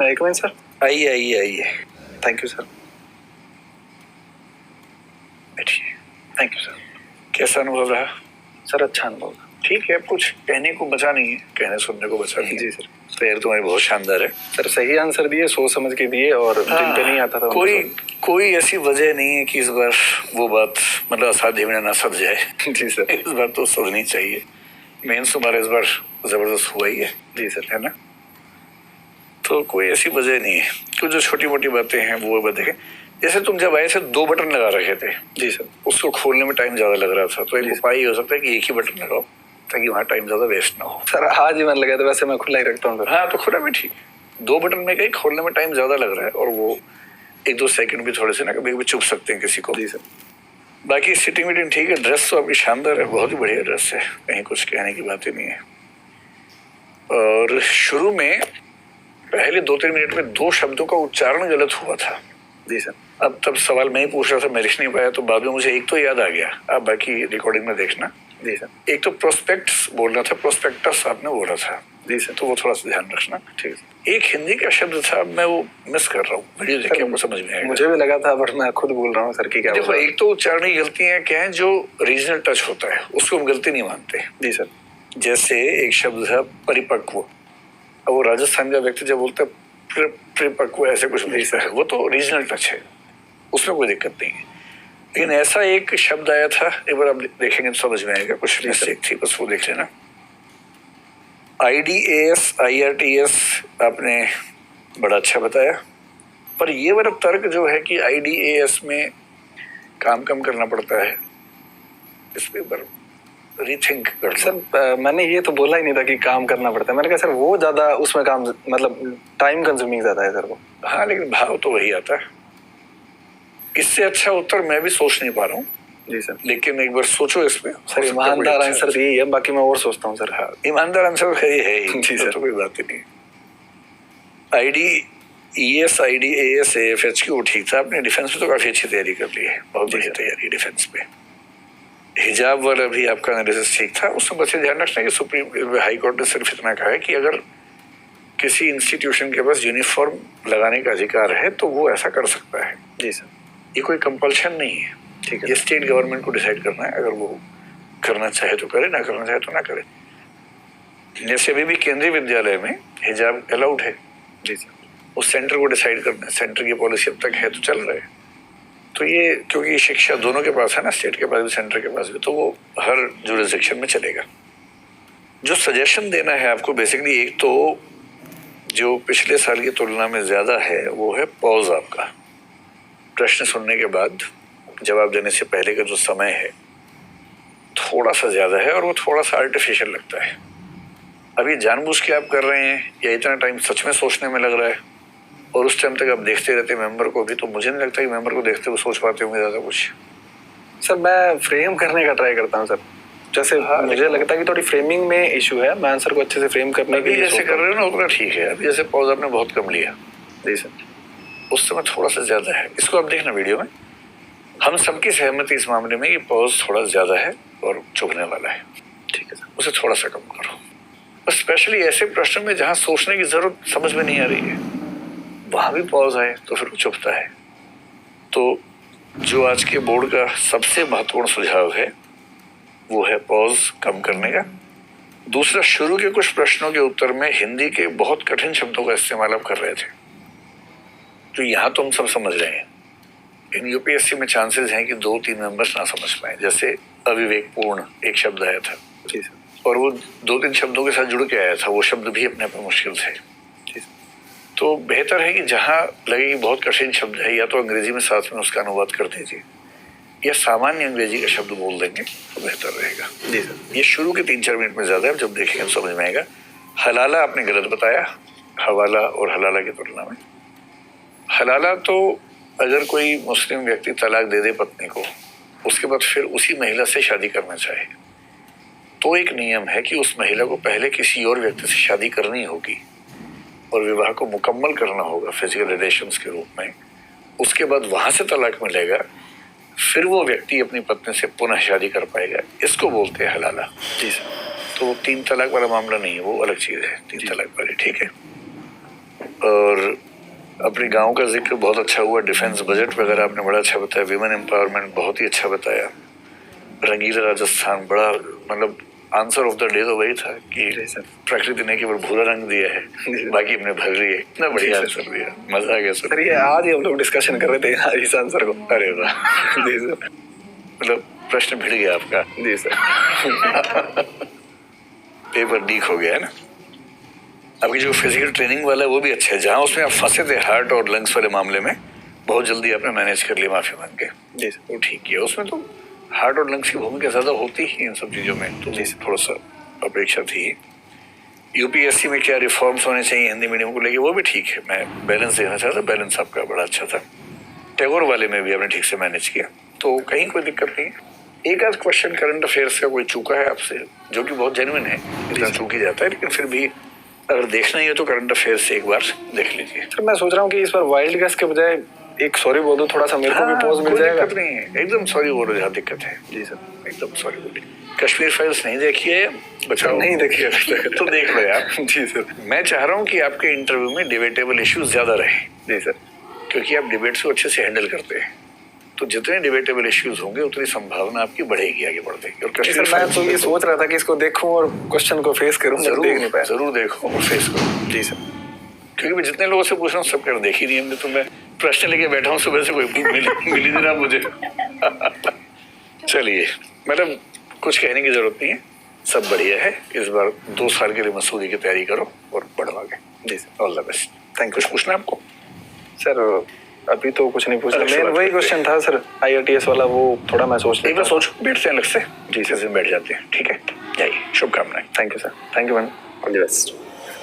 एक minute sir. आइए आइए आइए। Thank you sir. बैठिए। Thank you sir. कैसा अनुभव रहा? सर अच्छा अनुभव। ठीक है, अब कुछ कहने को बचा नहीं है, कहने सुनने को बचा नहीं है। जी सर। तैयारी तुम्हारी बहुत शानदार है सर सही आंसर दिए, सोच समझ के दिए और जिन पे नहीं आता था कोई ऐसी वजह नहीं है कि इस बार वो बात मतलब असाध्य में ना सज जाए। जी सर। इस बार तो सजनी चाहिए। मेंस तुम्हारा इस बार जबरदस्त हुआ ही है। जी सर। है ना? तो कोई ऐसी वजह नहीं है। कुछ जो छोटी मोटी बातें हैं वो देखें। जैसे तुम जब आए थे 2 बटन लगा रखे थे। जी सर। उसको खोलने में टाइम ज्यादा लग रहा था, तो एक उपाय हो सकता है कि एक ही बटन लगाओ ताकि वहां टाइम ज्यादा वेस्ट ना हो। सर आज ही मन लगा था, वैसे मैं खुला ही रखता हूँ। हाँ, तो खुला भी ठीक। 2 बटन में कहीं खोलने में टाइम ज्यादा लग रहा है और वो 1-2 सेकंड भी थोड़े से ना कभी कभी चुप सकते हैं किसी को। जी सर। बाकी सिटिंग वीटिंग ठीक है। ड्रेस तो आपकी शानदार है, बहुत ही बढ़िया ड्रेस है, कहीं कुछ कहने की बात ही नहीं है। और शुरू में पहले 2-3 मिनट में 2 शब्दों का उच्चारण गलत हुआ था। जी सर। अब तब सवाल मैं ही पूछ रहा था, मैं लिख नहीं पाया, तो बाद में मुझे एक तो याद आ गया। आप बाकी रिकॉर्डिंग में देखना। जी सर। एक तो प्रोस्पेक्ट्स बोलना था, प्रोस्पेक्टस आपने बोला था। जी सर। तो वो थोड़ा सा ध्यान रखना। ठीक है। एक हिंदी का शब्द था, मैं वो मिस कर रहा हूँ, वीडियो देख के आपको समझ में आएगा। मुझे भी लगा था बट मैं खुद बोल रहा हूँ सर की क्या। देखो, एक तो उच्चारण की गलतियां क्या है, जो रीजनल टच होता है उसको हम गलती नहीं मानते। जी सर। जैसे एक शब्द था परिपक्व, अब वो राजस्थान का व्यक्ति जब बोलता है परिपक्व ऐसे कुछ बोलता है, वो तो रीजनल टच है, उसमें कोई दिक्कत नहीं है। लेकिन ऐसा एक शब्द आया था, एक बार आप देखेंगे तो समझ में आएगा, कुछ मिस्टेक थी, बस वो देख लेना। IDAS IRTS आपने बड़ा अच्छा बताया, पर ये वाला तर्क जो है कि IDAS में काम कम करना पड़ता है, इस पे पर रीथिंक कर। सर मैंने ये तो बोला ही नहीं था कि काम करना पड़ता है, मैंने कहा सर वो ज्यादा उसमें काम मतलब टाइम कंज्यूमिंग ज्यादा है सर वो। हाँ, लेकिन भाव तो वही आता है। इससे अच्छा उत्तर मैं भी सोच नहीं पा रहा हूँ। जी सर। लेकिन एक बार सोचो इस पे। सर ईमानदार आंसर यही है, बाकी मैं और सोचता हूँ सर। हाँ, ईमानदार आंसर है ही। जी सर। तो कोई बात ही नहीं। IDES IDAS AFHQ ठीक था। आपने डिफेंस में तो काफी अच्छी तैयारी कर ली है, बहुत बढ़िया तैयारी डिफेंस पे। हिजाब वाला भी आपका एनालिसिस ठीक था। उसमें बस ध्यान रखना कि सुप्रीम हाई कोर्ट ने सिर्फ इतना कहा है कि अगर किसी इंस्टीट्यूशन के पास यूनिफॉर्म लगाने का अधिकार है तो वो ऐसा कर सकता है। जी सर। ये कोई कंपल्शन नहीं है। ठीक है। ये स्टेट गवर्नमेंट को डिसाइड करना है, अगर वो करना चाहे तो करे, ना करना चाहे तो ना करे। जैसे अभी भी केंद्रीय विद्यालय में हिजाब अलाउड है। जी सर। उस सेंटर को डिसाइड करना है, सेंटर की पॉलिसी अब तक है तो चल रहा है। तो ये क्योंकि शिक्षा दोनों के पास है ना, स्टेट के पास भी सेंटर के पास भी, तो वो हर जुरिसडिक्शन में चलेगा। जो सजेशन देना है आपको बेसिकली, एक तो जो पिछले साल की तुलना में ज्यादा है वो है पॉज। आपका प्रश्न सुनने के बाद जवाब देने से पहले का जो समय है थोड़ा सा ज्यादा है और वो थोड़ा सा आर्टिफिशियल लगता है। अभी जानबूझ के आप कर रहे हैं या इतना टाइम सच में सोचने में लग रहा है और उस टाइम तक आप देखते रहते मेंबर को भी, तो मुझे नहीं लगता कि मेंबर को देखते हुए सोच पाते होंगे ज्यादा कुछ। सर मैं फ्रेम करने का ट्राई करता हूँ सर, जैसे मुझे लगता है कि थोड़ी फ्रेमिंग में इशू है, मैं आंसर को अच्छे से फ्रेम करने के लिए जैसे कर रहे हो ना उतना ठीक है। अभी जैसे पॉज आपने बहुत कम लिया। जी सर। उस समय थोड़ा सा ज्यादा है, इसको आप देखना वीडियो में। हम सबकी सहमति इस मामले में कि पॉज थोड़ा ज्यादा है और चुभने वाला है। ठीक है सर, उसे थोड़ा सा कम करो। स्पेशली ऐसे प्रश्न में जहां सोचने की जरूरत समझ में नहीं आ रही है वहां भी पॉज आए तो फिर चुभता है। तो जो आज के बोर्ड का सबसे महत्वपूर्ण सुझाव है वो है पॉज कम करने का। दूसरा, शुरू के कुछ प्रश्नों के उत्तर में हिंदी के बहुत कठिन शब्दों का इस्तेमाल आप कर रहे थे, तो यहां तो हम सब समझ रहे हैं। इन UPSC में चांसेस हैं कि 2-3 मेंबर्स ना समझ पाए। जैसे अविवेकपूर्ण एक शब्द आया था। जी सर। और वो 2-3 शब्दों के साथ जुड़ के आया था, वो शब्द भी अपने आप में मुश्किल थे। तो बेहतर है कि जहां लगे कि बहुत कठिन शब्द है, या तो अंग्रेजी में साथ में उसका अनुवाद कर दीजिए या सामान्य अंग्रेजी का शब्द बोल देंगे तो बेहतर रहेगा। जी सर। ये शुरू के 3-4 मिनट में ज्यादा है, जब देखेंगे तो समझ में आएगा। हलाला आपने गलत बताया, हवाला और हलाला की तुलना में। हलाला तो अगर कोई मुस्लिम व्यक्ति तलाक दे दे पत्नी को, उसके बाद फिर उसी महिला से शादी करना चाहे, तो एक नियम है कि उस महिला को पहले किसी और व्यक्ति से शादी करनी होगी और विवाह को मुकम्मल करना होगा फिजिकल रिलेशंस के रूप में। उसके बाद वहां से तलाक मिलेगा, फिर वो व्यक्ति अपनी पत्नी से पुनः शादी कर पाएगा। इसको बोलते हैं हलाला। जी सर। तो 3 तलाक वाला मामला नहीं है, वो अलग चीज है 3 तलाक वाली। ठीक है। और अपने गांव का जिक्र बहुत अच्छा हुआ, डिफेंस बजट वगैरह आपने बड़ा अच्छा बताया, विमेन एम्पावरमेंट बहुत ही अच्छा बताया, रंगीला राजस्थान बड़ा, मतलब आंसर ऑफ द डे तो वही था कि प्रकृति ने केवल भूरा रंग दिया है, बाकी हमने भर रही है। इतना बढ़िया आंसर दिया, मजा आ गया सर। ये आज ही हम लोग डिस्कशन कर रहे थे इस आंसर को। अरे वाह। जी सर, मतलब प्रश्न भिड़ गया आपका। जी सर। पेपर लीक हो गया है ना। आपकी जो फिजिकल ट्रेनिंग वाला है वो भी अच्छा है, जहाँ उसमें आप फंसे थे हार्ट और लंग्स वाले मामले में, बहुत जल्दी आपने मैनेज कर लिया, माफी मांग के। जी सर, वो ठीक किया। उसमें तो हार्ट और लंग्स की भूमिका ज्यादा होती ही इन सब चीजों में, तो थोड़ा सा अपेक्षा थी। यूपीएससी में क्या रिफॉर्म्स होने चाहिए हिंदी मीडियम को लेके, वो भी ठीक है। मैं बैलेंस देना चाहता, बैलेंस आपका बड़ा अच्छा था। टैगोर वाले में भी आपने ठीक से मैनेज किया, तो कहीं कोई दिक्कत नहीं है। एक आध क्वेश्चन करंट अफेयर्स का कोई चूका है आपसे, जो कि बहुत जेन्युइन है, इतना चूक ही जाता है, लेकिन फिर भी अगर देखना ही है तो करंट अफेयर्स से एक बार देख लीजिए। सर मैं सोच रहा हूँ कि इस बार वाइल्ड गेस के बजाय एक सॉरी बोल दो, थोड़ा सा मेरे को भी पॉज मिल जाएगा। दिक्कत नहीं है, एकदम सॉरी बोलो जहाँ दिक्कत है। जी सर, एकदम सॉरी बोलिए। कश्मीर फाइल्स नहीं देखी है, बचाओ। नहीं देखी है तो देख लो यार। जी सर। मैं चाह रहा हूँ कि आपके इंटरव्यू में डिबेटेबल इश्यूज ज्यादा रहे। जी सर, क्योंकि आप डिबेट्स को अच्छे से हैंडल करते हैं, तो जितने डिबेटेबल इश्यूज होंगे उतनी संभावना आपकी बढ़ेगी आगे बढ़ने की। और कश्मीर मैं तो ये सोच रहा था कि इसको देखूं और क्वेश्चन को फेस करूं, देख नहीं पाया। जरूर देखो और फेस करो। जी सर, क्योंकि मैं जितने लोगों से पूछ रहा हूँ सब कर देखी नहीं हमने, तो मैं प्रश्न लेके बैठा हूँ सुबह से, कोई मिली नहीं रहा मुझे। चलिए, मैडम कुछ कहने की जरूरत नहीं है, सब बढ़िया है। इस बार 2 साल के लिए मसूरी की तैयारी करो और बढ़ो आगे। जी sir, all the best. Thank you. कुछ पूछना आपको? सर अभी तो कुछ नहीं पूछना, मेन वही क्वेश्चन था सर IRTS वाला, वो थोड़ा मैं सोच एक बार सोचो, बैठते हैं अलग से। जी सर, बैठ जाते हैं, ठीक है, जाइए, शुभकामनाएं। Thank you sir, thank you ma'am, all the best.